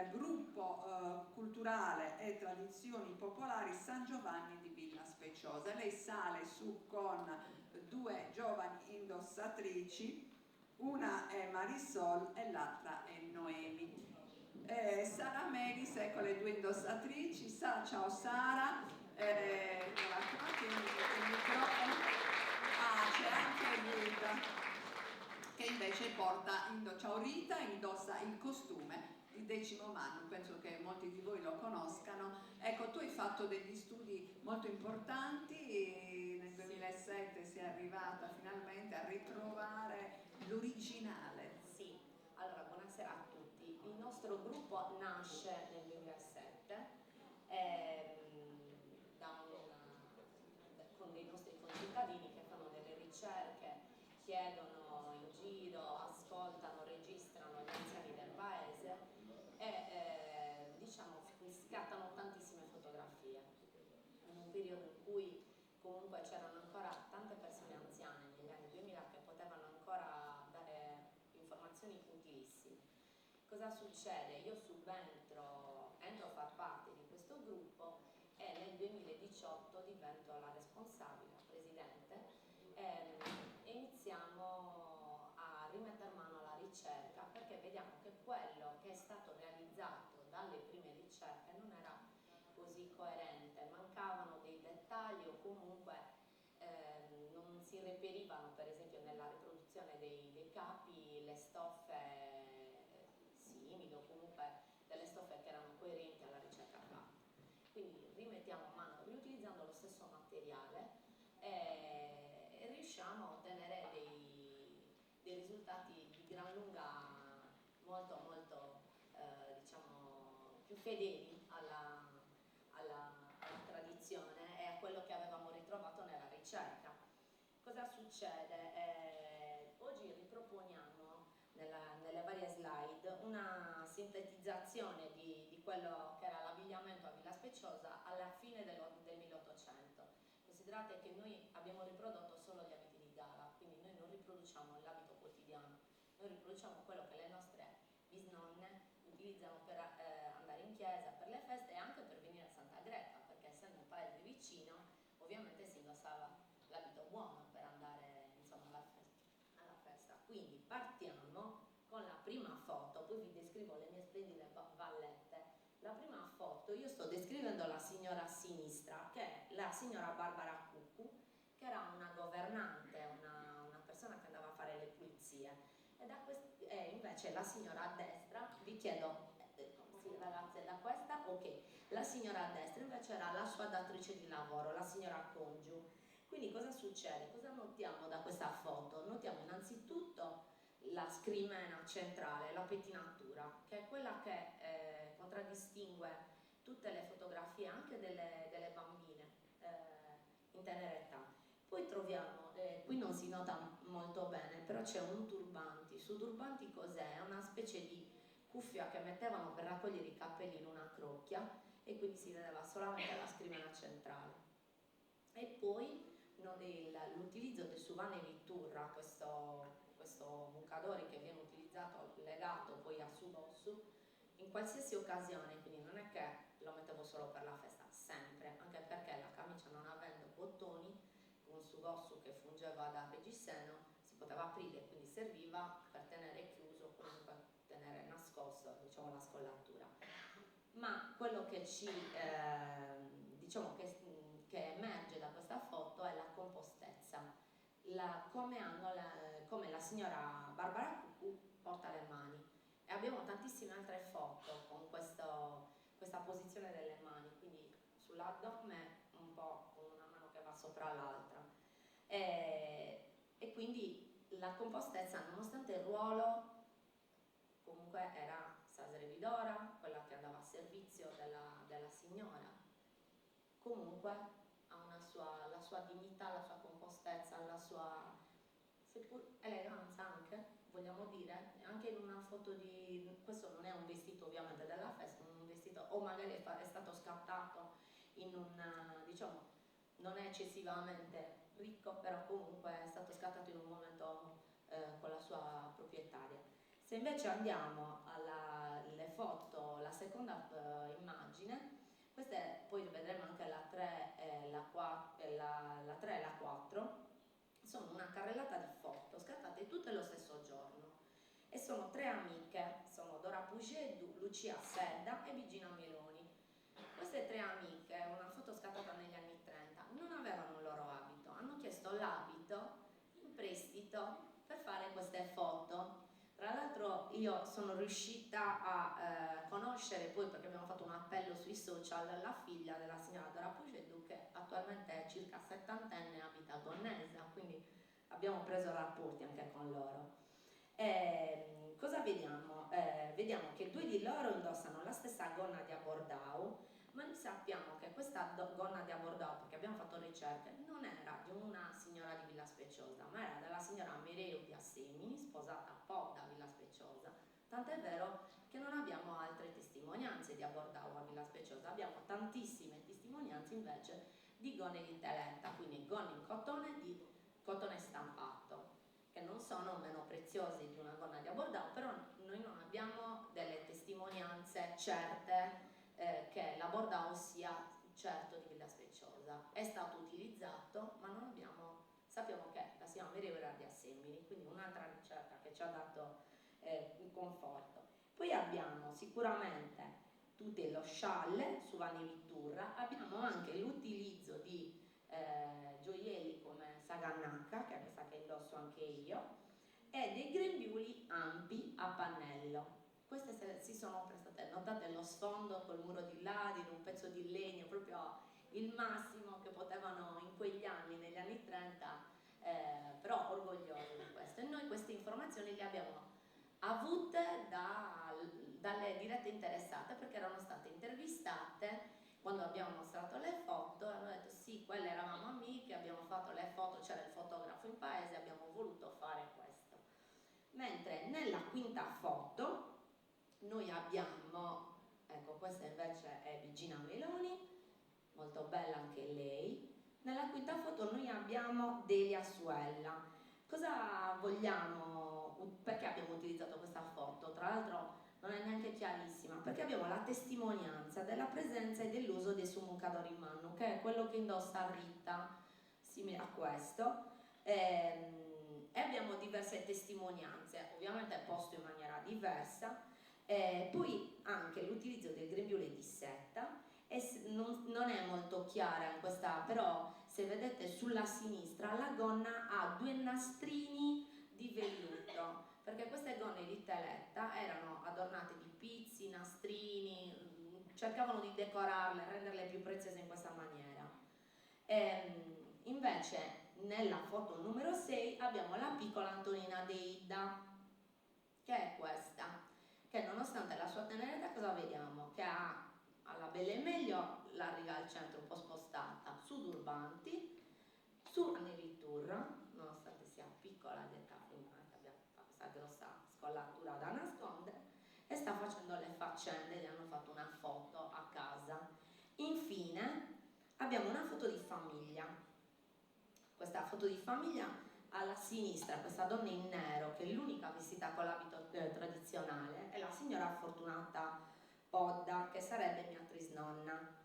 il gruppo culturale e tradizioni popolari San Giovanni di Villa Speciosa. Lei sale su con due giovani indossatrici, una è Marisol e l'altra è Noemi. Sara Melis, ecco le due indossatrici. Ciao Sara, eccola qua, tieni il microfono. C'è anche Rita che invece ciao Rita, indossa il costume di Decimo Mannu, penso che molti di voi lo conoscano. Ecco, tu hai fatto degli studi molto importanti, nel 2007 sei arrivata finalmente a ritrovare l'originale. Sì, allora buonasera a tutti. Il nostro gruppo nasce nel 2007 con dei nostri concittadini che fanno delle ricerche, chiedono in giro, ascoltano, registrano gli anziani del paese e diciamo scattano tantissime fotografie in un periodo in cui comunque c'erano ancora tante persone anziane negli anni 2000 che potevano ancora dare informazioni utilissime. Cosa succede? Io entro a far parte di questo gruppo e nel 2018 divento la responsabile, la presidente, e iniziamo a rimettere mano alla ricerca perché vediamo che quello che è stato realizzato dalle prime ricerche non era così coerente, mancavano dei dettagli o comunque non si reperivano per esempio nella riproduzione dei capi le stoffe simili o comunque delle stoffe che erano coerenti alla ricerca fatta. Quindi rimettiamo a mano riutilizzando lo stesso materiale e riusciamo a ottenere dei risultati di gran lunga molto diciamo più fedeli alla tradizione e a quello che avevamo ritrovato nella ricerca. Cosa succede? Oggi riproponiamo nelle varie slide una sintetizzazione di quello che era l'abbigliamento a Villa Speciosa alla fine del 1800. Considerate che noi abbiamo riprodotto solo gli abiti di gala, quindi noi non riproduciamo l'abito quotidiano, noi riproduciamo quello che le nostre bisnonne utilizzano per andare in chiesa, per le feste e anche per venire a Santa Greta, perché essendo un paese vicino ovviamente si indossava l'abito buono per andare insomma alla festa. Quindi partiamo con la prima foto, poi vi descrivo le mie splendide vallette. La prima foto, io sto descrivendo la signora a sinistra, che è la signora Barbara Cuccu, che era una governante, una persona che andava a fare le pulizie. E invece la signora a destra, vi chiedo, sì ragazze, da questa? Ok, la signora a destra invece era la sua datrice di lavoro, la signora Congiu. Quindi cosa succede? Cosa notiamo da questa foto? Notiamo innanzitutto la scrimena centrale, la pettinatura, che è quella che contraddistingue tutte le fotografie anche delle bambine in tenera età. Poi troviamo, qui non si nota molto bene, però c'è un turbanti. Su turbanti cos'è? È una specie di cuffia che mettevano per raccogliere i capelli in una crocchia e quindi si vedeva solamente la scrimena centrale. E poi l'utilizzo del Suvane Vitturra, questo Mucadori che viene utilizzato legato poi a subossu in qualsiasi occasione, quindi non è che lo mettevo solo per la festa, sempre, anche perché la camicia non avendo bottoni, con subossu che fungeva da reggiseno, si poteva aprire, quindi serviva per tenere chiuso o comunque tenere nascosto, diciamo, la scollatura. Ma quello che diciamo che emerge da questa foto è la compostezza, come la signora Barbara Cuccu porta le mani. E abbiamo tantissime altre foto con questa posizione delle mani, quindi sull'addome un po' con una mano che va sopra l'altra. E quindi la compostezza, nonostante il ruolo, comunque era sasrevidora, quella che andava a servizio della signora, comunque ha la sua dignità, la sua compostezza, la sua seppur eleganza anche, vogliamo dire, anche in una foto questo non è un vestito ovviamente della festa, un vestito, o magari è stato scattato in diciamo, non è eccessivamente ricco, però comunque è stato scattato in un momento con la sua proprietaria. Se invece andiamo alle foto, la seconda immagine. Queste poi vedremo anche la 3 e la 4, sono una carrellata di foto scattate tutte lo stesso giorno e sono 3 amiche, sono Dora Puget, Lucia Sedda e Virginia Meloni. Queste 3 amiche, una foto scattata negli anni 30, non avevano un loro abito, hanno chiesto l'abito in prestito per fare queste foto. Tra l'altro io sono riuscita a conoscere poi, perché abbiamo fatto un appello sui social, la figlia della signora Dora Pugedu, che attualmente è circa 70enne e abita a Gonnesa, quindi abbiamo preso rapporti anche con loro. Cosa vediamo? Vediamo che 2 di loro indossano la stessa gonna di abbordau, ma noi sappiamo che questa gonna di abbordau, perché abbiamo fatto ricerche, non era di una signora di Villa Speciosa, ma era della signora Mireu di Assemini, sposata a Po da Villa Speciosa. Tant'è vero che non abbiamo altre testimonianze di abbordau a Villa Speciosa, abbiamo tantissime testimonianze invece di gonne di teletta, quindi gonne in cotone stampato, che non sono meno preziosi di una gonna di abbordau, però noi non abbiamo delle testimonianze certe che l'abbordau sia certo di Villa Speciosa. È stato utilizzato, ma non abbiamo, sappiamo che la signora Mireu era di Assemini, quindi un'altra ricerca che ci ha dato un conforto. Poi abbiamo sicuramente tutto lo scialle su Vanni Vitturra, abbiamo anche l'utilizzo di gioielli come Sagannacca, che è questa che indosso anche io, e dei grembiuli ampi a pannello. Queste si sono prestate, notate lo sfondo col muro di ladino, un pezzo di legno, proprio il massimo che potevano in quegli anni, negli anni 30, però orgogliosi di questo. E noi queste informazioni le abbiamo avute dalle dirette interessate, perché erano state intervistate quando abbiamo mostrato le foto, hanno detto sì, quelle eravamo amiche, abbiamo fatto le foto, c'era il fotografo in paese, abbiamo voluto fare questo. Mentre nella quinta foto noi abbiamo, ecco, questa invece è Virginia Meloni, molto bella anche lei. Nella quinta foto noi abbiamo Delia Suella. Cosa vogliamo, perché abbiamo utilizzato questa foto? Tra l'altro non è neanche chiarissima, perché abbiamo la testimonianza della presenza e dell'uso dei sumuncadori in mano, che è quello che indossa Rita, simile a questo, e abbiamo diverse testimonianze, ovviamente posto in maniera diversa, poi anche l'utilizzo del grembiule di setta, non è molto chiara in questa, però se vedete sulla sinistra la gonna ha 2 nastrini di velluto, perché queste gonne di teletta erano adornate di pizzi, nastrini, cercavano di decorarle, renderle più preziose in questa maniera. Invece nella foto numero 6 abbiamo la piccola Antonina Deida, che è questa, che nonostante la sua tenera età, cosa vediamo? Che ha alla bella e meglio la riga al centro un po' spostata, su turbanti, su Vanni Vitturra, nonostante sia piccola di età, quindi abbia questa grossa scollatura da nascondere, e sta facendo le faccende, gli hanno fatto una foto a casa. Infine abbiamo una foto di famiglia. Questa foto di famiglia alla sinistra, questa donna in nero, che è l'unica vestita con l'abito tradizionale, è la signora Fortunata Podda, che sarebbe mia trisnonna.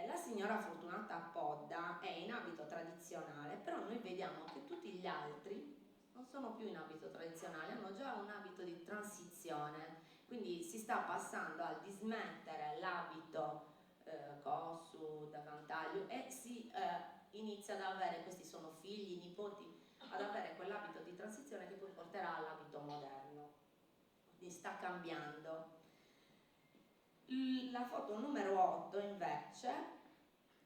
La signora Fortunata Podda è in abito tradizionale, però noi vediamo che tutti gli altri non sono più in abito tradizionale, hanno già un abito di transizione, quindi si sta passando al dismettere l'abito cossu, da vantaglio, e si inizia ad avere, questi sono figli, nipoti, ad avere quell'abito di transizione che poi porterà all'abito moderno, quindi sta cambiando. La foto numero 8 invece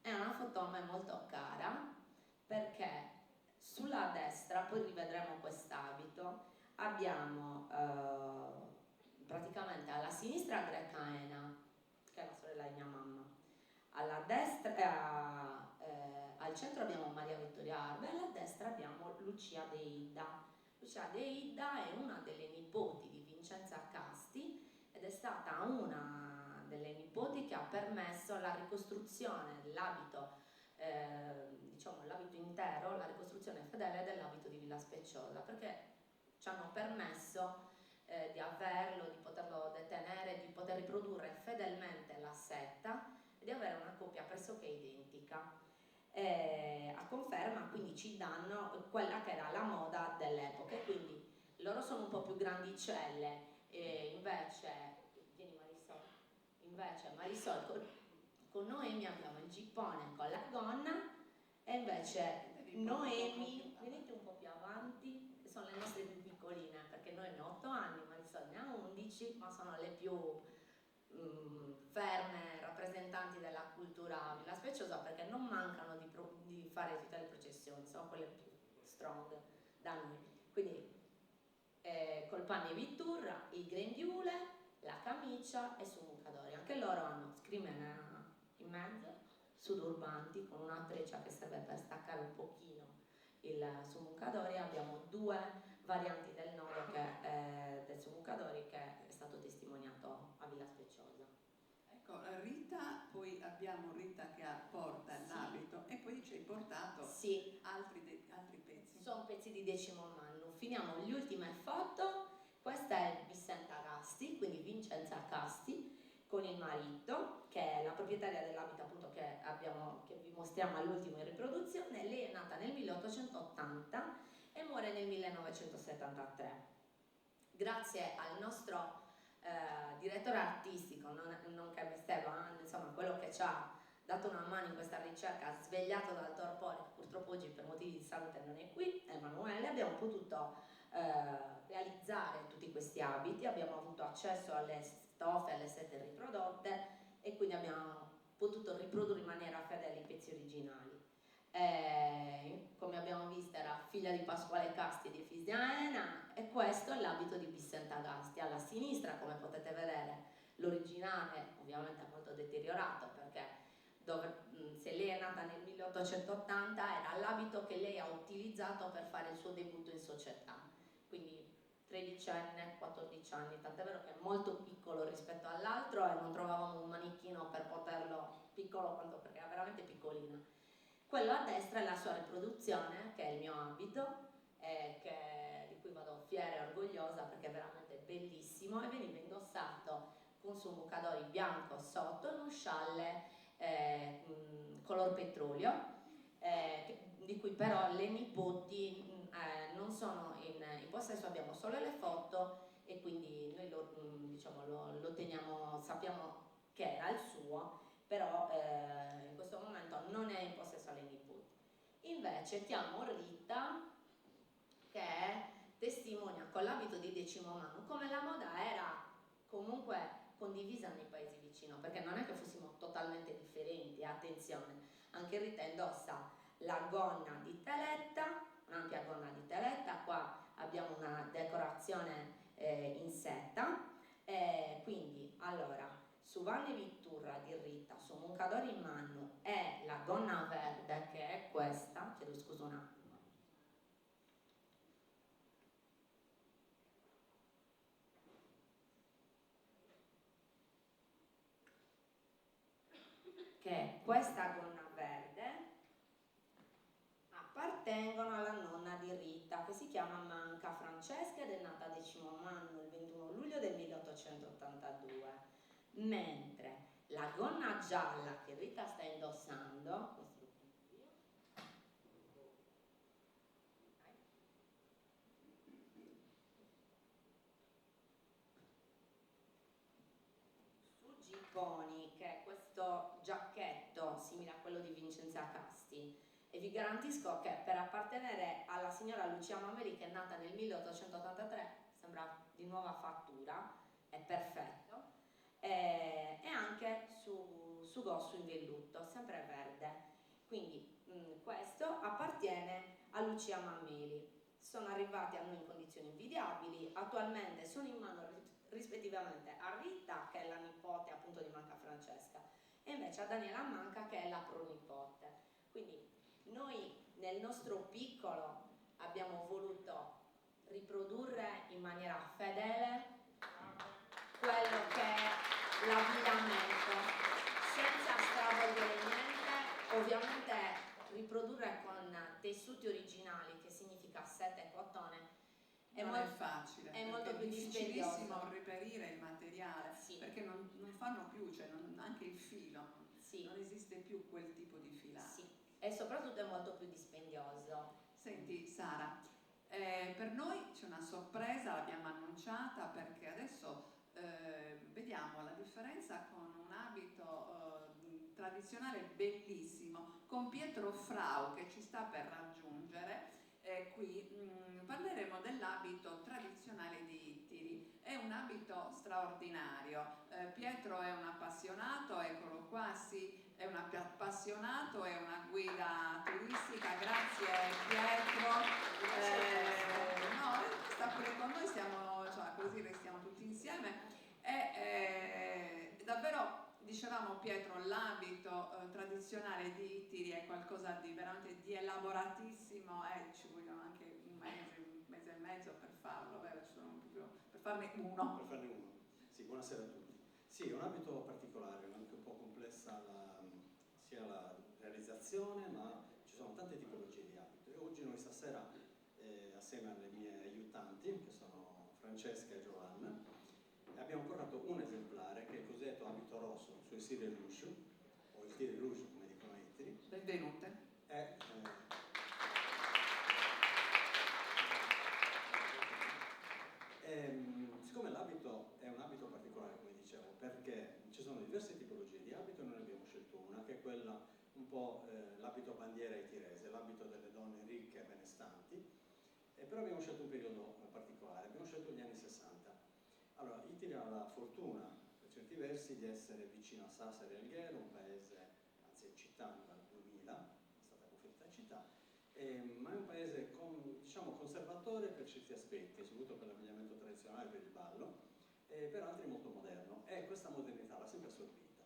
è una foto a me molto cara, perché sulla destra, poi rivedremo quest'abito, abbiamo praticamente alla sinistra Greca Ena, che è la sorella di mia mamma, alla destra, al centro abbiamo Maria Vittoria Arbe, alla destra abbiamo Lucia Deida. Lucia Deida è una delle nipoti di Vincenza Casti ed è stata una delle nipoti che ha permesso la ricostruzione dell'abito, diciamo l'abito intero, la ricostruzione fedele dell'abito di Villa Speciosa, perché ci hanno permesso di averlo, di poterlo detenere, di poter riprodurre fedelmente la setta e di avere una coppia pressoché identica. A conferma quindi ci danno quella che era la moda dell'epoca, quindi loro sono un po' più grandicelle, e invece, vieni Marisol, invece Marisol con Noemi abbiamo il gippone con la gonna, e invece Noemi, venite un po' più avanti, che sono le nostre più piccoline, perché noi ne ho 8 anni, Marisol ne ha 11, ma sono le più ferme rappresentanti della cultura Villa Speciosa, perché non mancano di fare tutte le processioni, sono quelle più strong da noi. Quindi col panni vitturra, il grembiule, la camicia e su mucadori. Anche loro hanno scrimena in mezzo, sudurbanti con una treccia che serve per staccare un pochino il sumucadori. Abbiamo 2 varianti del nodo del sumucadori che è stato testimoniato a Villa Speciosa. Ecco, Rita, poi abbiamo Rita che porta l'abito e poi ci hai portato altri pezzi. Sono pezzi di Decimo Mannu. Finiamo le ultime foto. Questa è Vicenta Casti, quindi Vincenza Casti, con il marito, che è la proprietaria dell'abito appunto che vi mostriamo all'ultimo in riproduzione. Lei è nata nel 1880 e muore nel 1973. Grazie al nostro direttore artistico, nonché Esteban, insomma quello che ci ha dato una mano in questa ricerca, svegliato dal torpore, che purtroppo oggi per motivi di salute non è qui, Emanuele, abbiamo potuto realizzare tutti questi abiti, abbiamo avuto accesso alle stoffe, alle sette riprodotte e quindi abbiamo potuto riprodurre in maniera fedele i pezzi originali. Come abbiamo visto era figlia di Pasquale Casti e di Fisiana, e questo è l'abito di Vicenta Casti. Alla sinistra, come potete vedere, l'originale ovviamente è molto deteriorato, perché se lei è nata nel 1880 era l'abito che lei ha utilizzato per fare il suo debutto in società, quindi 13enne, 14 anni, tant'è vero che è molto piccolo rispetto all'altro e non trovavamo un manichino per poterlo, piccolo quanto, perché era veramente piccolino. Quello a destra è la sua riproduzione, che è il mio abito, di cui vado fiera e orgogliosa perché è veramente bellissimo, e veniva indossato con su mucadori bianco sotto e uno scialle color petrolio, di cui però le nipoti non sono in possesso, abbiamo solo le foto e quindi noi lo teniamo, sappiamo che era il suo, però in questo momento non è in possesso alle nipoti. Invece chiamo Rita, che testimonia con l'abito di Decimo Mannu come la moda era comunque condivisa nei paesi vicino, perché non è che fossimo totalmente differenti, attenzione, anche Rita indossa la gonna di teletta, un'ampia gonna di teletta, qua abbiamo una decorazione in setta, quindi allora su Vanni Vitturra di Rita, su Moncadori in Mannu e la gonna verde che è questa, chiedo scusa un attimo, che questa gonna verde appartengono alla nonna di Rita, che si chiama Manca Francesca ed è nata a Decimo Mannu il 21 luglio del 1882, mentre la gonna gialla che Rita sta indossando, su Gipponi, che è questo giacchetto simile a quello di Vincenza Casti, e vi garantisco che per appartenere alla signora Lucia Mameli, che è nata nel 1883, sembra di nuova fattura, è perfetto, e anche su Gossu in velluto, sempre verde. Quindi questo appartiene a Lucia Mameli. Sono arrivati a noi in condizioni invidiabili, attualmente sono in mano rispettivamente a Rita, che è la nipote appunto di Manca Francesca, e invece a Daniela Manca, che è la pronipote. Quindi noi nel nostro piccolo abbiamo voluto riprodurre in maniera fedele quello che è l'abbigliamento, senza stravolgere niente, ovviamente riprodurre con tessuti originali, che significa seta e cotone, è facile, è molto più difficilissimo reperire il materiale, sì, perché non fanno più, cioè anche il filo, sì, non esiste più quel tipo di filato. sì, e soprattutto è molto più dispendioso. Senti Sara, per noi c'è una sorpresa, l'abbiamo annunciata, perché adesso vediamo la differenza con un abito tradizionale bellissimo, con Pietro Frau che ci sta per raggiungere. Qui parleremo dell'abito tradizionale di Ittiri. È un abito straordinario. Pietro è un appassionato, eccolo qua, sì, è un appassionato, è una guida turistica. Grazie Pietro. No, sta pure con noi, cioè, così restiamo tutti insieme. Davvero, dicevamo Pietro, l'abito tradizionale di Ittiri è qualcosa di veramente di elaboratissimo, ci vogliono anche un mese e mezzo per farlo, per farne uno. Per farne uno. Sì, buonasera a tutti. Sì, è un abito particolare, anche un po' complessa sia la realizzazione, ma ci sono tante tipologie di abito. E oggi noi stasera, assieme alle mie aiutanti, che sono Francesca e Giovanna, abbiamo portato un esemplare che è il cosiddetto abito rosso, su Cire Rouge, o il Tire Rouge come dicono a Ittiri. Benvenute. Siccome l'abito è un abito particolare, come dicevo, perché ci sono diverse tipologie di abito, noi ne abbiamo scelto una, che è quella un po' l'abito bandiera itirese, l'abito delle donne ricche e benestanti, però abbiamo scelto un periodo particolare, abbiamo scelto gli anni 60. Allora, Ittiri ha la fortuna, per certi versi, di essere vicino a Sassari e Alghero, un paese, anzi è città dal 2000, è stata conferita città, ma è un paese diciamo conservatore per certi aspetti, soprattutto per l'abbigliamento tradizionale, per il ballo, e per altri molto moderno, e questa modernità l'ha sempre assorbita,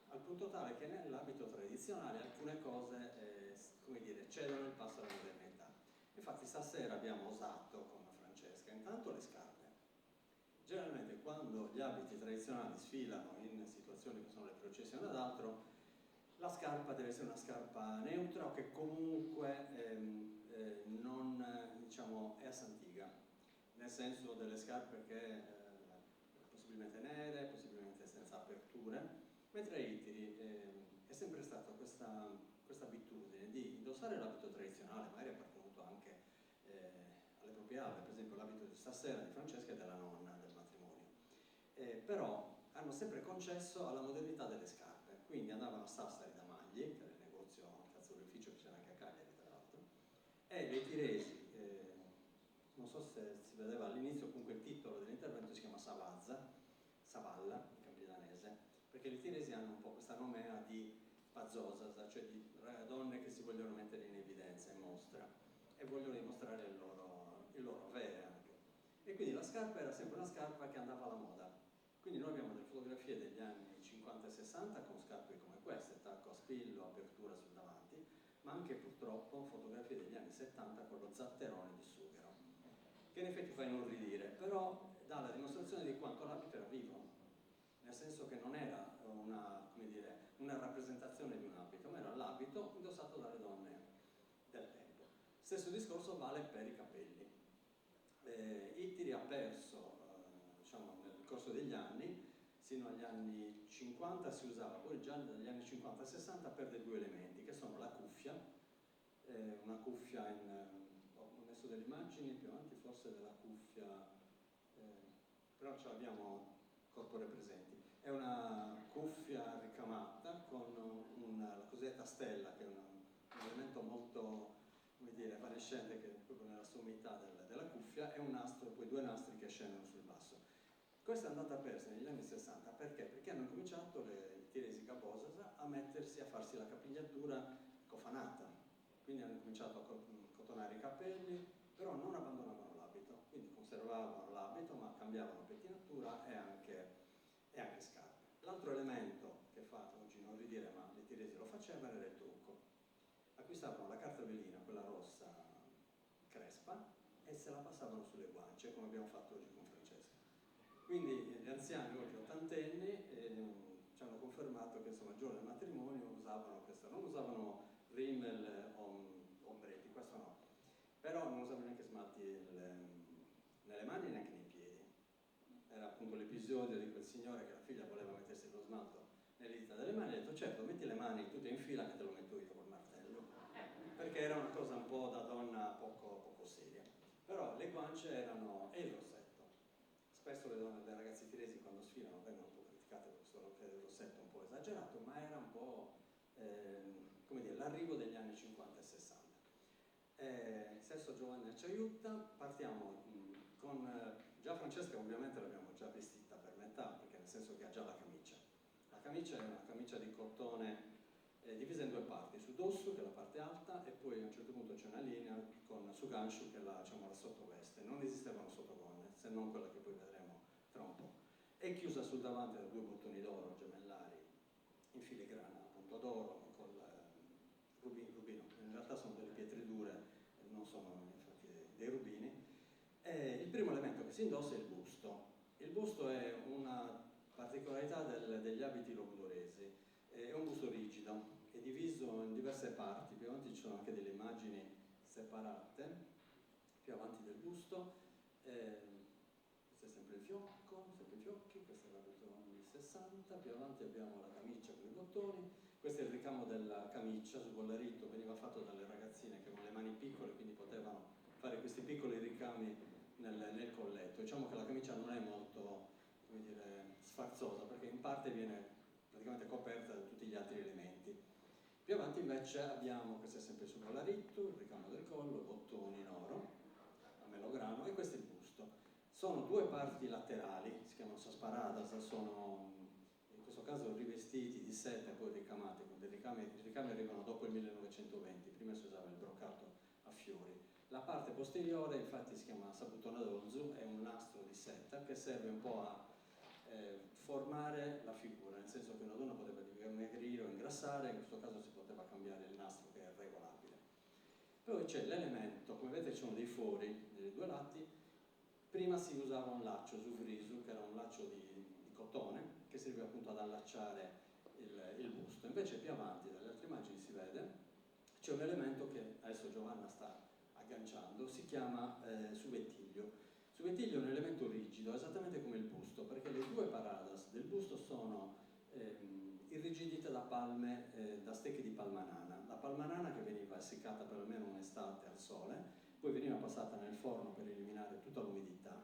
al punto tale che nell'abito tradizionale alcune cose, come dire, cedono il passo alla modernità. Infatti stasera abbiamo osato con Francesca intanto le scarpe. Generalmente quando gli abiti tradizionali sfilano in situazioni che sono le processioni ad altro, la scarpa deve essere una scarpa neutra o che comunque non, diciamo, è a santiga, nel senso delle scarpe che possibilmente nere, possibilmente senza aperture, mentre a Ittiri è sempre stata questa abitudine di indossare l'abito tradizionale, magari appartenuto anche alle proprie aule, per esempio l'abito di stasera di Francesca e della nonna del matrimonio, però hanno sempre concesso alla modernità delle scarpe, quindi andavano a Sassari da Magli, che era il negozio calzolaificio che c'era anche a Cagliari tra l'altro, e le tiresi, non so se si vedeva all'inizio, comunque il titolo dell'intervento si chiama Savalla, in campidanese, perché le tiresi hanno un po' questa nomea di pazzosas, cioè di donne che si vogliono mettere in evidenza, in mostra, e vogliono dimostrare il loro avere anche. E quindi la scarpa era sempre una scarpa che andava alla moda. Quindi noi abbiamo delle fotografie degli anni 50 e 60 con scarpe come queste, tacco a spillo, apertura sul davanti, ma anche purtroppo fotografie degli anni 70 con lo zatterone di sughero, che in effetti fa inorridire, però dà la dimostrazione di quanto l'abito era vivo, nel senso che non era una rappresentazione di un abito, ma era l'abito indossato dalle donne del tempo. Stesso discorso vale per i capelli. Ittiri ha perso, diciamo, nel corso degli anni, sino agli anni 50 si usava, poi già dagli anni 50 e 60 perde due elementi, che sono la cuffia, una cuffia ho messo delle immagini più avanti forse della cuffia, però ce l'abbiamo corpore presenti. È una cuffia ricamata con la cosiddetta stella, che è un elemento molto, come dire, evanescente, che è proprio nella sommità della cuffia, e un nastro, poi due nastri che scendono sul basso. Questa è andata persa negli anni 60 perché? Perché hanno cominciato le tiresi cabosas a farsi la capigliatura cofanata, quindi hanno cominciato a cotonare i capelli, però non abbandonavano l'abito, quindi conservavano l'abito ma cambiavano pettinatura e anche scarpe. L'altro elemento che fa oggi non ridire, ma le tiresi lo facevano, era il trucco. Acquistavano la carta velina, quella rossa crespa, e se la passavano sulle guance, come abbiamo fatto oggi con Francesca. Quindi gli anziani, oggi ottantenni, ci hanno confermato che insomma il giorno del matrimonio usavano questo, non usavano rímel o ombretti, questo no, però non usavano neanche smalti nelle mani e neanche nei piedi, l'episodio di quel signore che la figlia voleva mettersi lo smalto nelle dita delle mani, ha detto certo, metti le mani tutte in fila che te lo metto io col martello, perché era una cosa un po' da donna poco seria. Però le guance erano, e il rossetto, spesso le donne, le ragazze tiresi quando sfilano vengono un po' criticate per questo rossetto un po' esagerato, ma era un po' come dire, l'arrivo degli anni 50 e 60. Sesto Giovanna ci aiuta, partiamo con già Francesca, ovviamente l'abbiamo già vestita per metà, perché nel senso che ha già la camicia. La camicia è una camicia di cotone divisa in due parti, su dosso che è la parte alta e poi a un certo punto c'è una linea con su gancio che è la, diciamo, la sottoveste. Non esistevano sottogonne, se non quella che poi vedremo tra un po'. È chiusa sul davanti da due bottoni d'oro gemellari in filigrana appunto d'oro con rubino, in realtà sono delle pietre dure, non sono infatti dei rubini. Il primo elemento che si indossa è il busto. Il busto è una particolarità degli abiti logudoresi, è un busto rigido, è diviso in diverse parti, più avanti ci sono anche delle immagini separate, più avanti del busto, questo è sempre il fiocco, sempre i fiocchi, questo è l'abito anni 60, più avanti abbiamo la camicia con i bottoni, questo è il ricamo della camicia, su collaritto, veniva fatto dalle ragazzine che avevano le mani piccole, quindi potevano fare questi piccoli ricami nel colletto. Diciamo che la camicia non è molto, come dire, sfarzosa, perché in parte viene praticamente coperta da tutti gli altri elementi. Più avanti invece abbiamo, questo è sempre su collaritto, il ricamo del collo, bottoni in oro, a melograno, e questo è il busto. Sono due parti laterali, si chiamano sasparadas, sono in questo caso rivestiti di seta e poi ricamati, con dei ricami, i ricami arrivano dopo il 1920, prima si usava il broccato a fiori. La parte posteriore infatti si chiama sabutona d'olzu, è un nastro di seta che serve un po' a formare la figura, nel senso che una donna poteva dimagrire o ingrassare, in questo caso si poteva cambiare il nastro che è regolabile. Poi c'è l'elemento, come vedete ci sono dei fori dei due lati, prima si usava un laccio su friso, che era un laccio di cotone, che serviva appunto ad allacciare il busto. Invece più avanti, dalle altre immagini si vede, c'è un elemento che adesso Giovanna sta agganciando, si chiama subettiglio. Subettiglio è un elemento rigido, esattamente come il busto, perché le due paradas del busto sono irrigidite da palme, da stecche di palmanana. La palmanana che veniva essiccata per almeno un'estate al sole, poi veniva passata nel forno per eliminare tutta l'umidità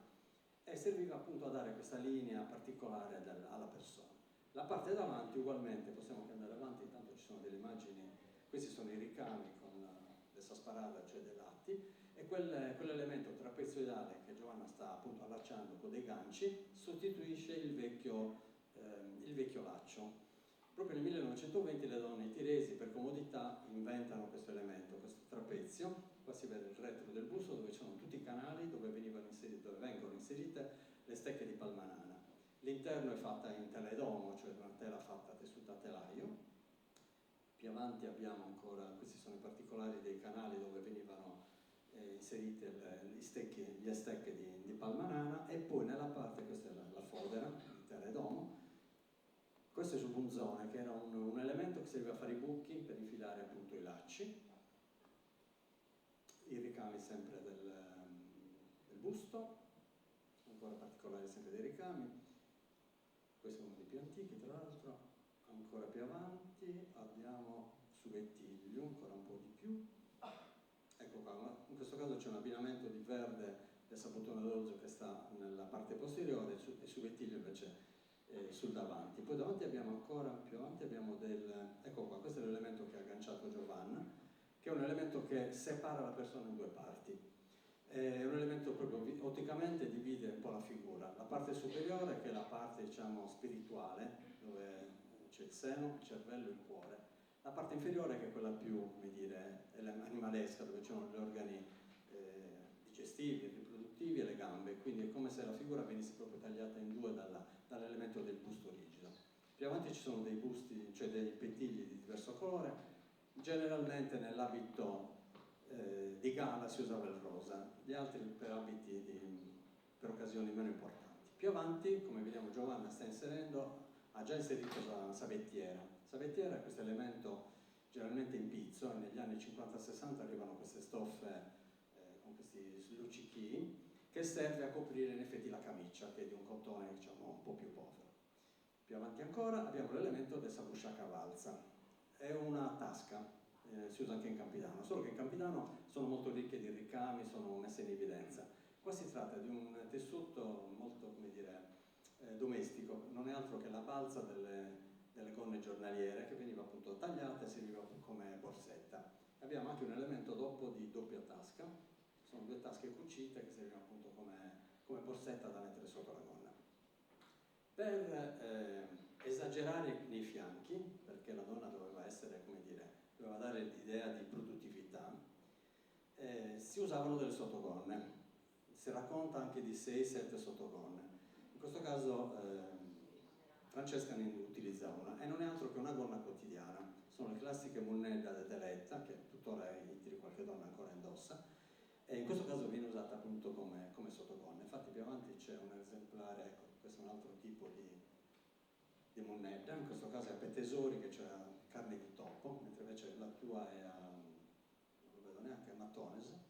e serviva appunto a dare questa linea particolare alla persona. La parte davanti ugualmente, possiamo anche andare avanti, intanto ci sono delle immagini, questi sono i ricami con le sasparada, cioè dei lati, e quell'elemento trapezoidale che Giovanna sta appunto allacciando con dei ganci sostituisce il vecchio laccio. Proprio nel 1920 le donne tiresi per comodità inventano questo elemento, questo trapezio. Qua si vede il retro del busto dove ci sono tutti i canali dove vengono inserite le stecche di palmanana. L'interno è fatta in teledomo, cioè una tela fatta tessuta a telaio. Più avanti abbiamo ancora, questi sono i particolari dei canali dove venivano inserite le stecche di palmanana, e poi nella parte, questa è la fodera, il teledomo. Questo è sul bunzone, che era un elemento che serviva a fare i buchi per infilare appunto i lacci. I ricami sempre del busto, ancora particolari sempre dei ricami. Questo è uno dei più antichi, tra l'altro. Ancora più avanti abbiamo subettiglio, ancora un po' di più. Ecco qua, ma in questo caso c'è un abbinamento di verde del sabotone d'orzo che sta nella parte posteriore e subettiglio invece sul davanti. Poi davanti abbiamo ancora, più avanti abbiamo ecco qua, questo è l'elemento che ha agganciato Giovanna, che è un elemento che separa la persona in due parti. È un elemento proprio, otticamente divide un po' la figura. La parte superiore, che è la parte diciamo spirituale, dove c'è il seno, il cervello e il cuore. La parte inferiore, che è quella più, come dire, animalesca, dove ci sono gli organi digestivi, riproduttivi e le gambe. Quindi è come se la figura venisse proprio tagliata in due dall'elemento del busto rigido. Più avanti ci sono dei busti, cioè dei pettigli di diverso colore. Generalmente nell'abito di gala si usava il rosa, gli altri per abiti per occasioni meno importanti. Più avanti, come vediamo Giovanna sta inserendo, ha già inserito la savettiera. Savettiera è questo elemento generalmente in pizzo, e negli anni 50-60 arrivano queste stoffe con questi luccichii che serve a coprire in effetti la camicia, che è di un cotone diciamo un po' più povero. Più avanti ancora abbiamo l'elemento del sabushaka valsa, è una tasca, si usa anche in Campidano, solo che in Campidano sono molto ricche di ricami, sono messe in evidenza. Qua si tratta di un tessuto molto, come dire, domestico, non è altro che la balza delle gonne giornaliere che veniva appunto tagliata e serviva come borsetta. Abbiamo anche un elemento dopo di doppia tasca, sono due tasche cucite che servivano appunto come borsetta da mettere sotto la gonna. Per esagerare nei fianchi, perché la donna doveva essere, come dire, doveva dare l'idea di produttività, si usavano delle sottogonne. Si racconta anche di 6-7 sottogonne. In questo caso Francesca ne utilizza una e non è altro che una gonna quotidiana. Sono le classiche munnella de teletta, che tuttora qualche donna ancora indossa, e in questo caso viene usata appunto come sottogonna. Infatti più avanti c'è un esemplare, ecco, questo è un altro tipo di munnella, in questo caso è a petesori, che c'è carne di topo, mentre invece la tua è a, non lo vedo neanche, a mattonese.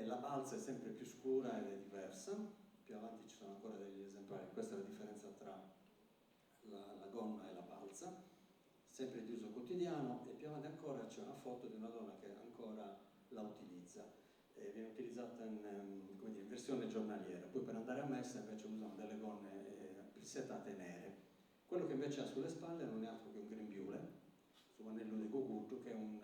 La balza è sempre più scura ed è diversa, più avanti ci sono ancora degli esemplari, questa è la differenza tra la gonna e la balza, sempre di uso quotidiano, e più avanti ancora c'è una foto di una donna che ancora la utilizza, viene utilizzata in, come dire, in versione giornaliera, poi per andare a messa invece usano delle gonne plissettate nere. Quello che invece ha sulle spalle non è altro che un grembiule, su anello di Gugurtu, che è un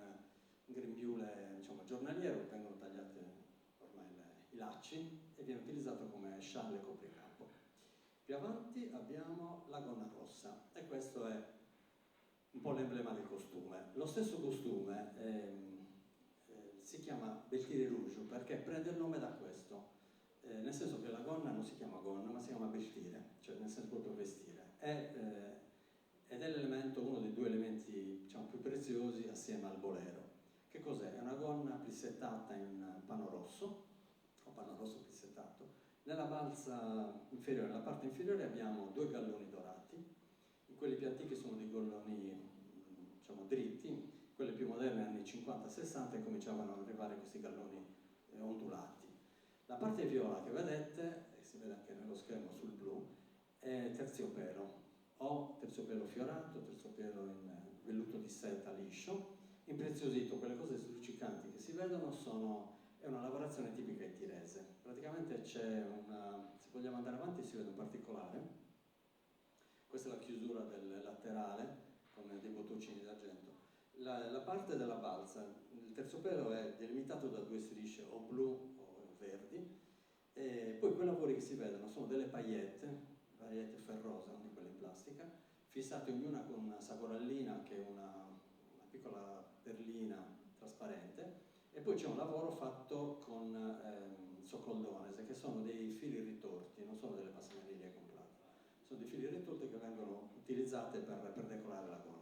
grembiule diciamo, giornaliero, vengono tagliate ormai i lacci e viene utilizzato come scialle copricapo. Più avanti abbiamo la gonna rossa e questo è un po' l'emblema del costume. Lo stesso costume si chiama Beltire Rouge perché prende il nome da questo, nel senso che la gonna non si chiama gonna ma si chiama Beltire, cioè nel senso proprio vestire. Ed è l'elemento, uno dei due elementi diciamo, più preziosi assieme al bolero. Che cos'è? È una gonna plissettata in panno rosso, o panno rosso plissettato. Nella balza inferiore, nella parte inferiore abbiamo due galloni dorati, in quelli più antichi sono dei galloni diciamo, dritti, quelle più moderne anni 50-60 cominciavano ad arrivare questi galloni ondulati. La parte viola che vedete, e si vede anche nello schermo sul blu, è terziopelo, o terziopelo fiorato, terziopelo in velluto di seta liscio, impreziosito. Quelle cose luccicanti che si vedono è una lavorazione tipica in tirese. Praticamente c'è una, se vogliamo andare avanti si vede un particolare, questa è la chiusura del laterale con dei bottoncini d'argento. La parte della balza, il terziopelo è delimitato da due strisce o blu o verdi, e poi quei lavori che si vedono sono delle paillette ferrose, non di quelle in plastica, fissate ognuna con una savorallina che è una piccola perlina trasparente, e poi c'è un lavoro fatto con socoldonese, che sono dei fili ritorti, non sono delle passamaniglie complete, sono dei fili ritorti che vengono utilizzati per decorare la gonna.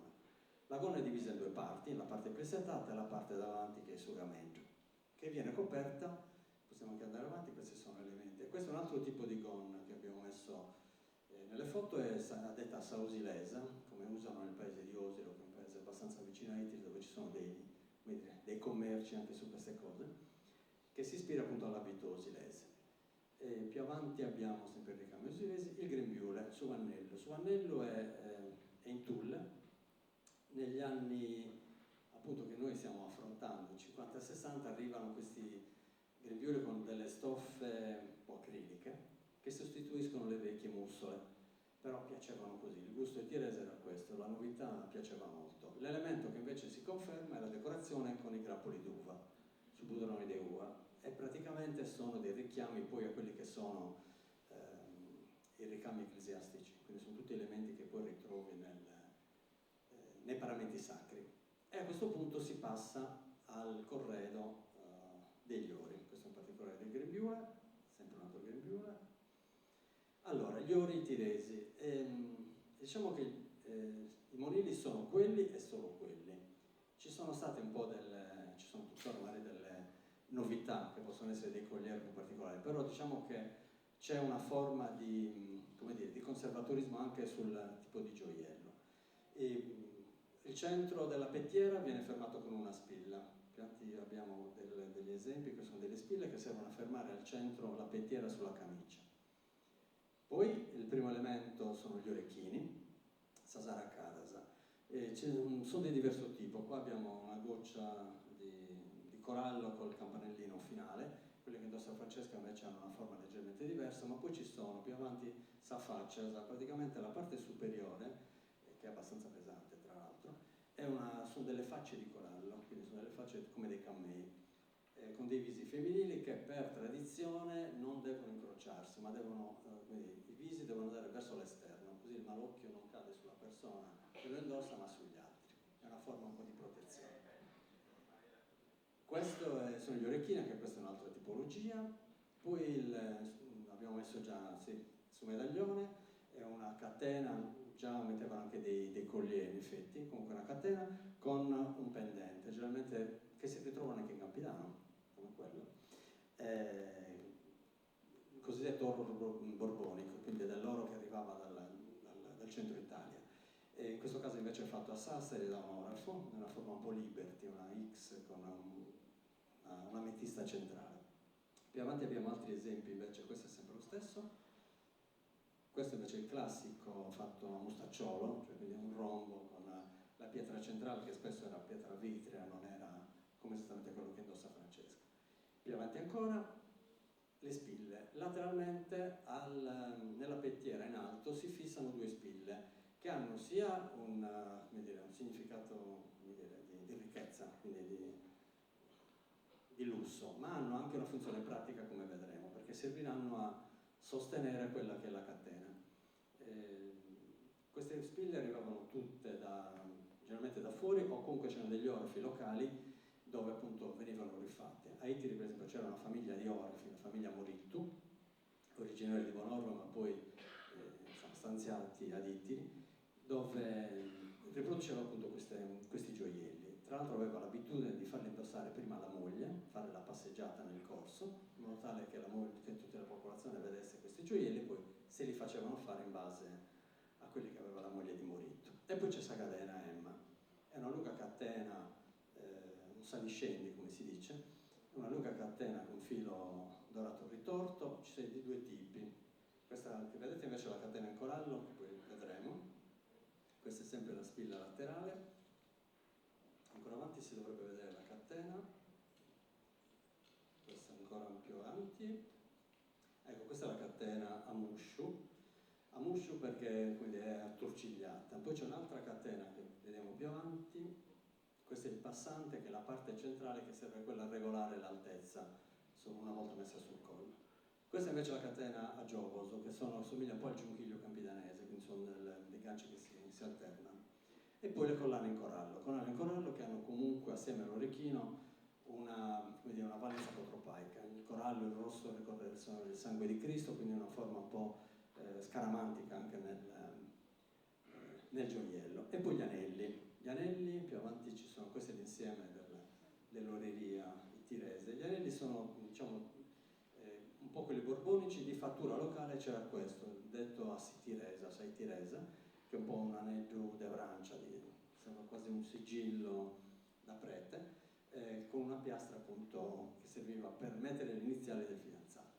La gonna è divisa in due parti, la parte plissettata e la parte davanti che è il sugamento, che viene coperta, possiamo anche andare avanti, questi sono elementi. E questo è un altro tipo di gonna che abbiamo messo nelle foto, è detta sausilesa, come usano nel paese di Osilo, che è un paese abbastanza vicino a Itri, dove ci sono dei commerci anche su queste cose, che si ispira appunto all'abito osilese. E più avanti abbiamo sempre il ricambio osilese, il grembiule, Suvannello. Suvannello è in tulle. Negli anni appunto che noi stiamo affrontando, 50 e 60, arrivano questi grembiule con delle stoffe un po' acriliche che sostituiscono le vecchie mussole, però piacevano così, il gusto di tirese era questo, la novità piaceva molto. L'elemento che invece si conferma è la decorazione con i grappoli d'uva, su budroni di uva, e praticamente sono dei richiami poi a quelli che sono i ricami ecclesiastici, quindi sono tutti elementi che poi ritrovi nei paramenti sacri. E a questo punto si passa al corredo degli ori, questo in particolare del grembiule, sempre un altro grembiule. Allora, gli ori tiresi, diciamo che i monili sono quelli e solo quelli. Ci sono state un po' ci sono tuttora magari delle novità che possono essere dei collier in particolare, però diciamo che c'è una forma di, come dire, di conservatorismo anche sul tipo di gioiello. Il centro della pettiera viene fermato con una spilla, Più avanti abbiamo degli esempi che sono delle spille che servono a fermare al centro la pettiera sulla camicia. Poi il primo elemento sono gli orecchini, Sasara Kadasa. Sono di diverso tipo, qua abbiamo una goccia di corallo col campanellino finale, quelle che indossa Francesca invece hanno una forma leggermente diversa, ma poi ci sono più avanti Safacciasa, praticamente la parte superiore, che è abbastanza pesante tra l'altro, sono delle facce di corallo, quindi sono delle facce come dei cammei, con dei visi femminili che per tradizione non devono incrociarsi, ma quindi i visi devono andare verso l'esterno, così il malocchio non cade sulla persona che lo indossa ma sugli altri. È una forma un po' di protezione. Questo sono gli orecchini, anche questa è un'altra tipologia. Poi abbiamo messo già su medaglione, è una catena, già mettevano anche dei collieri in effetti, comunque una catena con un pendente, generalmente che si ritrovano anche in Campidano, come quello. Il cosiddetto oro borbonico, quindi dell'oro che arrivava dal centro Italia. E in questo caso invece è fatto a Sassari da un orafo, nella forma un po' Liberty, una X con una ametista centrale. Più avanti abbiamo altri esempi, invece questo è sempre lo stesso. Questo invece è il classico fatto a mostacciolo, cioè quindi un rombo con la pietra centrale che spesso era pietra vitrea, non era come esattamente quello che indossa Francesca. Più avanti ancora, le spille. Lateralmente nella pettiera in alto si fissano due spille che hanno sia un significato di ricchezza, quindi di lusso, ma hanno anche una funzione pratica, come vedremo, perché serviranno a sostenere quella che è la catena. Queste spille arrivavano tutte generalmente da fuori, o comunque c'erano degli orafi locali dove appunto venivano rifatte. A Itiri per esempio c'era una famiglia di orafi, la famiglia Morittu, originaria di Bonorva ma poi stanziati ad Itiri, dove riproduceva appunto questi gioielli. Tra l'altro aveva l'abitudine di farli indossare prima alla moglie, fare la passeggiata nel corso, in modo tale che che tutta la popolazione vedesse questi gioielli, poi se li facevano fare in base a quelli che aveva la moglie di Morittu. E poi c'è Sagadena Emma, è una lunga catena, un saliscendi come si dice, una lunga catena con filo dorato ritorto, ci sono di due tipi. Questa che vedete invece è la catena in corallo, che poi vedremo. Questa è sempre la spilla laterale. Ancora avanti si dovrebbe vedere la catena. Questa ancora più avanti. Ecco, questa è la catena a mushu. A mushu perché quindi è attorcigliata. Poi c'è un'altra catena che vediamo più avanti. Questo è il passante, che è la parte centrale che serve quella a regolare l'altezza una volta messa sul collo. Questa invece è la catena a giovoso, che somiglia un po' al giunchiglio campidanese, quindi sono dei ganci che si alternano. E poi le collane in corallo che hanno comunque assieme all'orecchino una valenza protopaica. Il corallo, il rosso, ricorda il sangue di Cristo, quindi una forma un po' scaramantica anche nel gioiello. E poi gli anelli, più avanti ci sono, questo è l'insieme dell'oreria ittirese. Gli anelli sono, diciamo, un po' quelli borbonici, di fattura locale c'era questo, detto a Saitiresa, che è un po' un anello de Brancia, sembra quasi un sigillo da prete, con una piastra appunto che serviva per mettere le iniziali del fidanzato.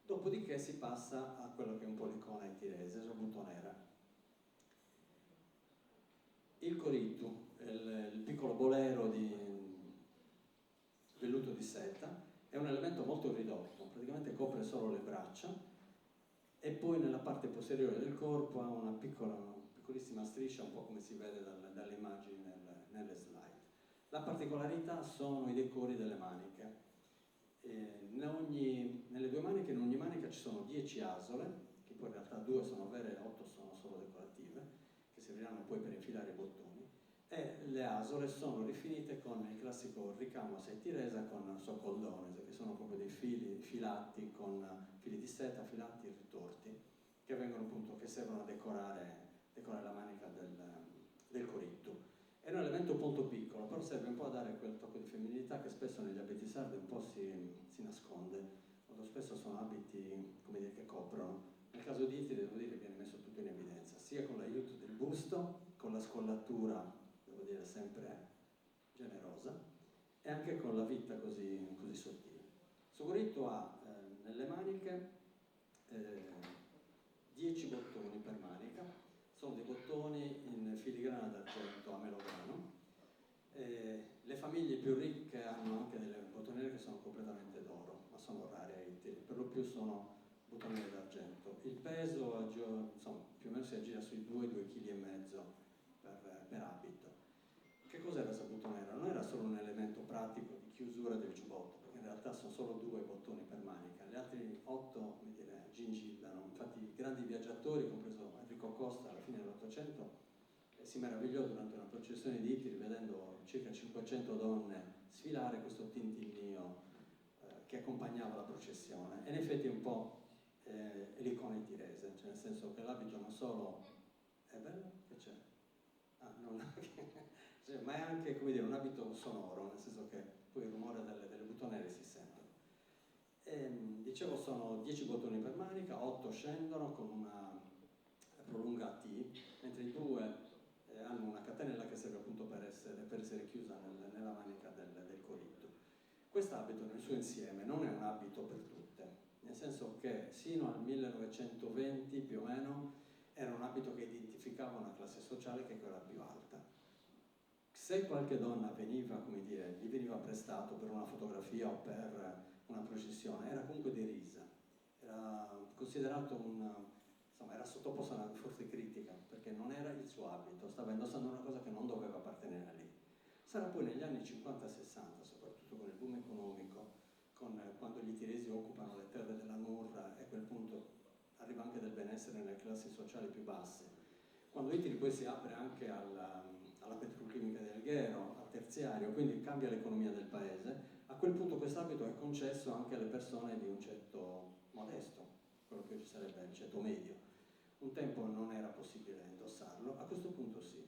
Dopodiché si passa a quello che è un po' l'icona ittirese, la buttonera. Il coritu, il piccolo bolero di velluto di seta, è un elemento molto ridotto, praticamente copre solo le braccia e poi nella parte posteriore del corpo ha una piccolissima striscia, un po' come si vede dalle immagini nelle slide. La particolarità sono i decori delle maniche. Nelle due maniche, in ogni manica ci sono 10 asole, che poi in realtà 2 sono vere e 8 sono solo decorative, che serviranno poi per infilare i bottoni. E le asole sono rifinite con il classico ricamo a Saitiresa con soccodone, che sono proprio dei fili filati con fili di seta, filati e ritorti, che vengono appunto, che servono a decorare la manica del coritto. È un elemento molto piccolo, però serve un po' a dare quel tocco di femminilità che spesso negli abiti sardi un po' si nasconde. Molto spesso sono abiti, come dire, che coprono. Nel caso di Iti, devo dire che viene messo tutto in evidenza, sia con l'aiuto del busto, con la scollatura, devo dire, sempre generosa, e anche con la vita così sottile. Questo gorritto ha nelle maniche 10 bottoni per manica, sono dei bottoni in filigrana d'argento a melograno. Le famiglie più ricche hanno anche delle bottoniere che sono completamente d'oro, ma sono rare a Ittiri, per lo più sono bottoniere d'argento. Il peso insomma, più o meno si aggira sui 2,5 kg per abito. Che cos'era questa bottoniera? Non era solo un elemento pratico di chiusura del giubbotto, perché in realtà sono solo 2 bottoni per manica, gli altri 8, come dire, gingillano. Infatti i grandi viaggiatori, compreso Enrico Costa alla fine dell'Ottocento, si meravigliò durante una processione di Ittiri vedendo circa 500 donne sfilare questo tintinnio che accompagnava la processione. E in effetti è un po' l'icona ittirese, cioè nel senso che l'abito non solo è bello, che c'è? Ah, non cioè, ma è anche, come dire, un abito sonoro, nel senso che poi il rumore delle buttonere si sente. Dicevo, sono 10 bottoni per manica, 8 scendono con una prolunga a T, mentre i 2 hanno una catenella che serve appunto per essere chiusa nella manica del coritto. Quest'abito nel suo insieme non è un abito per tutte, nel senso che sino al 1920 più o meno era un abito che identificava una classe sociale che è quella più alta. Se qualche donna veniva, come dire, gli veniva prestato per una fotografia o per una processione, era comunque derisa, era considerato insomma, era sottoposto a una forte critica, perché non era il suo abito, stava indossando una cosa che non doveva appartenere a lei. Sarà poi negli anni 50-60, soprattutto con il boom economico, quando gli ittiresi occupano le terre della Nurra e a quel punto arriva anche del benessere nelle classi sociali più basse, quando Ittiri poi si apre anche alla petrolchimica del Ghero, al terziario, quindi cambia l'economia del paese, a quel punto quest'abito è concesso anche alle persone di un ceto modesto, quello che oggi sarebbe il ceto medio. Un tempo non era possibile indossarlo, a questo punto sì.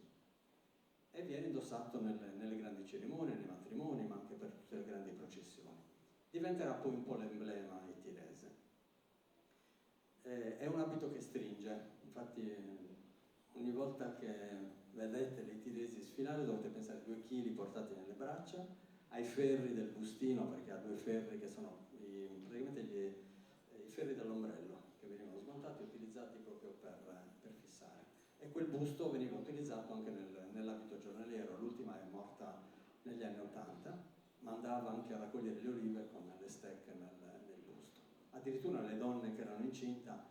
E viene indossato nelle grandi cerimonie, nei matrimoni, ma anche per tutte le grandi processioni. Diventerà poi un po' l'emblema ittirese. È un abito che stringe, infatti ogni volta che vedete le ittiresi sfilare dovete pensare a 2 chili portati nelle braccia, ai ferri del bustino, perché ha 2 ferri che sono praticamente i ferri dell'ombrello, che venivano smontati e utilizzati proprio per fissare. E quel busto veniva utilizzato anche nell'abito giornaliero. L'ultima è morta negli anni 80, ma andava anche a raccogliere le olive con le stecche nel busto. Addirittura le donne che erano incinta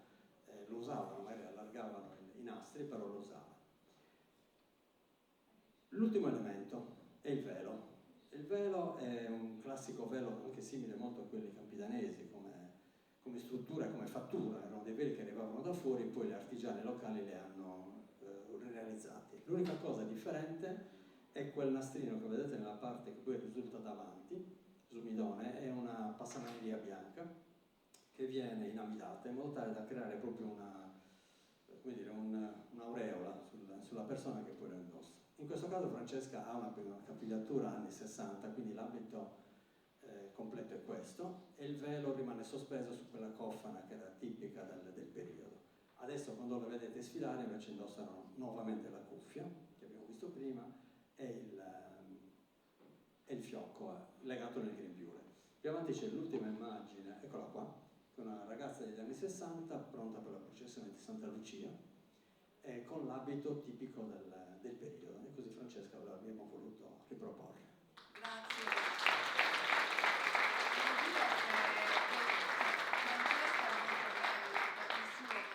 lo usavano, magari allargavano i nastri, però lo usavano. L'ultimo elemento è il velo. Il velo è un classico velo anche simile molto a quelli campidanesi come struttura e come fattura, erano dei veli che arrivavano da fuori e poi gli artigiani locali li hanno realizzati. L'unica cosa differente è quel nastrino che vedete nella parte che poi risulta davanti, sul midone, è una passamaglia bianca che viene inamidata in modo tale da creare proprio un'aureola sulla persona che poi lo indossa. In questo caso Francesca ha una capigliatura anni 60, quindi l'abito completo è questo, e il velo rimane sospeso su quella cofana che era tipica del periodo. Adesso quando lo vedete sfilare invece indossano nuovamente la cuffia, che abbiamo visto prima, e il fiocco legato nel grembiule. Più avanti c'è l'ultima immagine, eccola qua, una ragazza degli anni 60 pronta per la processione di Santa Lucia, con l'abito tipico del periodo, e così Francesca lo abbiamo voluto riproporre. Grazie.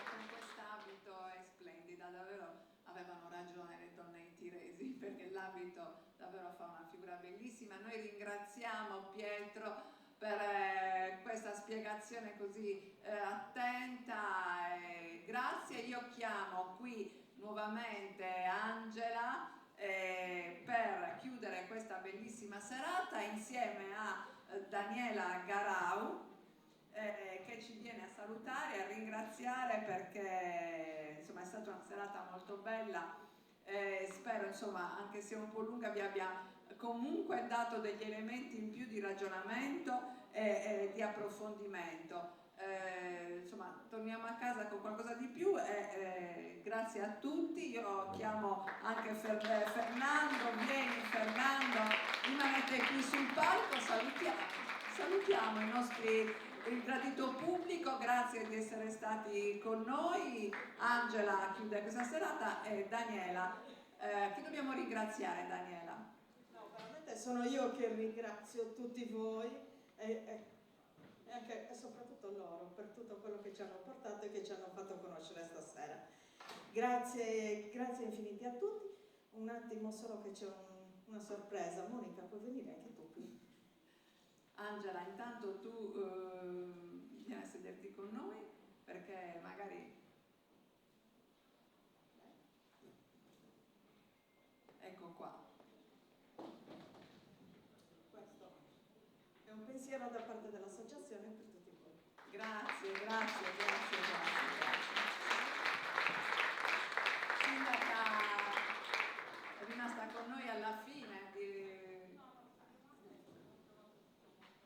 Con quest'abito è splendida, davvero avevano ragione le donne ittiresi, perché l'abito davvero fa una figura bellissima. Noi ringraziamo Pietro per questa spiegazione così attenta. Grazie, io chiamo qui nuovamente Angela per chiudere questa bellissima serata insieme a Daniela Garau, che ci viene a salutare e a ringraziare perché insomma è stata una serata molto bella. Spero insomma, anche se un po' lunga, vi abbia comunque dato degli elementi in più di ragionamento e di approfondimento. Insomma, torniamo a casa casa con qualcosa di più e grazie a tutti. Io chiamo anche Fernando, vieni Fernando, rimanete qui sul palco, salutiamo il gradito pubblico, grazie di essere stati con noi. Angela chiude questa serata e Daniela, chi dobbiamo ringraziare, Daniela? No, veramente sono io che ringrazio tutti voi e soprattutto loro per tutto quello che ci hanno portato e che ci hanno fatto conoscere stasera. Grazie infinite a tutti. Un attimo solo che c'è una sorpresa. Monica, puoi venire anche tu qui? Angela, intanto tu vieni a sederti con noi perché magari... Ecco qua. Questo è un pensiero da parte dell'associazione per tutti voi. Grazie. Sindaca è rimasta con noi alla fine.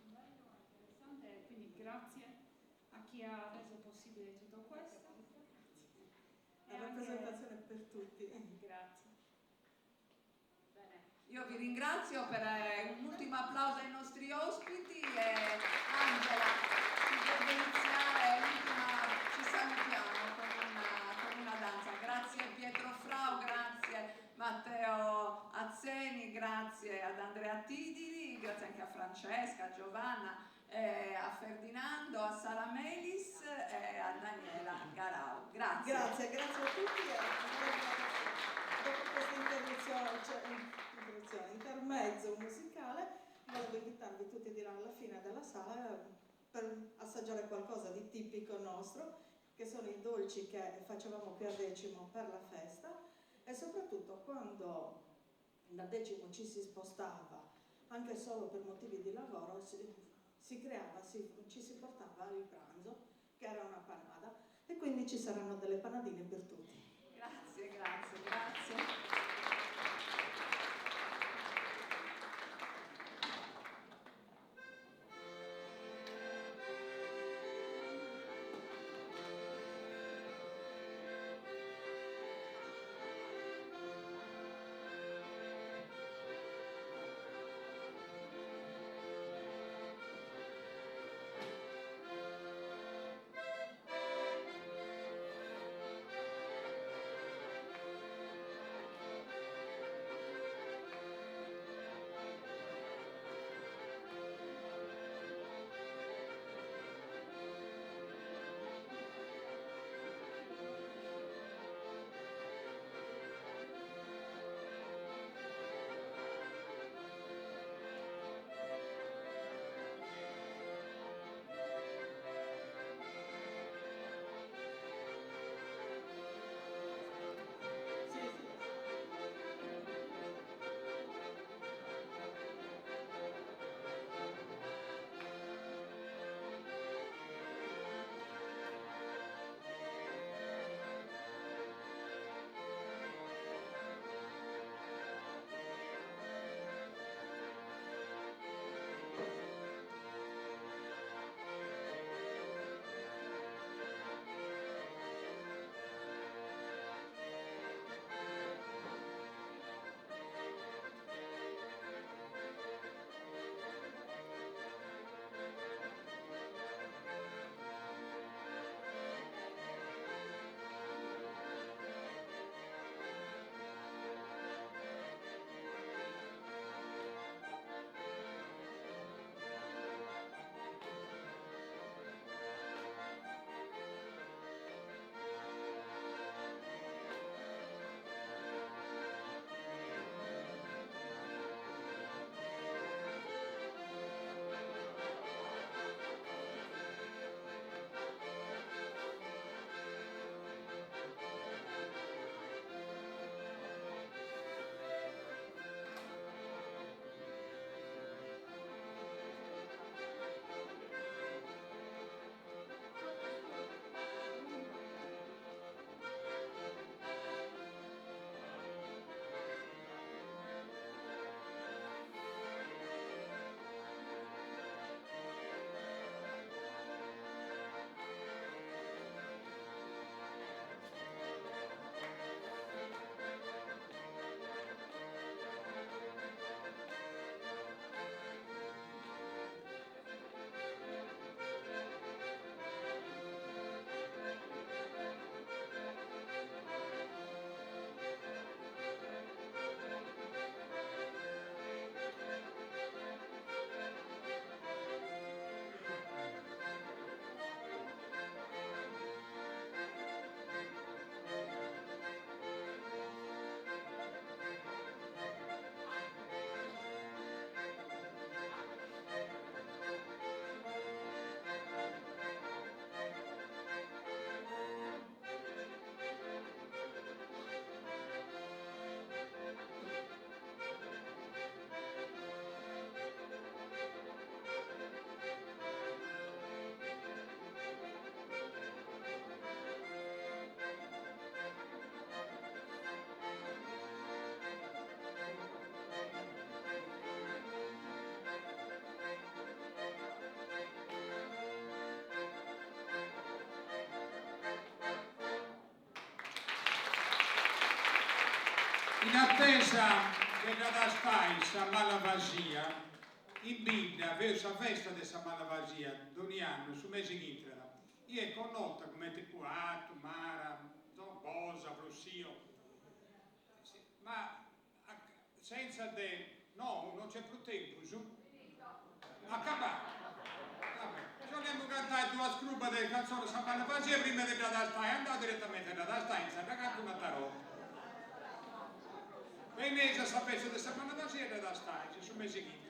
Interessante, quindi grazie a chi ha reso possibile tutto questo. La rappresentazione per tutti. Grazie. Bene. Io vi ringrazio per un ultimo applauso ai nostri ospiti e Angela, ci deve iniziare ci salutiamo con una danza. Grazie Pietro Frau, grazie Matteo Azzeni, grazie ad Andrea Tidili, grazie anche a Francesca, a Giovanna, a Ferdinando, a Sara Melis e a Daniela Garau. Grazie. Grazie a tutti dopo questa intermezzo musicale volevo invitarvi tutti a dire alla fine della sala per assaggiare qualcosa di tipico nostro, che sono i dolci che facevamo qui a Decimo per la festa, e soprattutto quando da Decimo ci si spostava anche solo per motivi di lavoro ci si portava il pranzo, che era una panada, e quindi ci saranno delle panadine per tutti. Grazie. In attesa della Dastais a Malavasia, in Bibbia, verso la festa di questa Malavasia, ogni anno, su mese di Intrera, io è connota come Tepuato, Mara, Bosa, Rossio, ma senza de... no, non c'è più tempo, su. Accabato. Ci abbiamo cantato una scruba delle canzoni di Malavasia prima della Dastais, è andato direttamente alla Dastais, ha cantato una tarola. Venezia sapesse di Malavasia e da Dastais, su mese di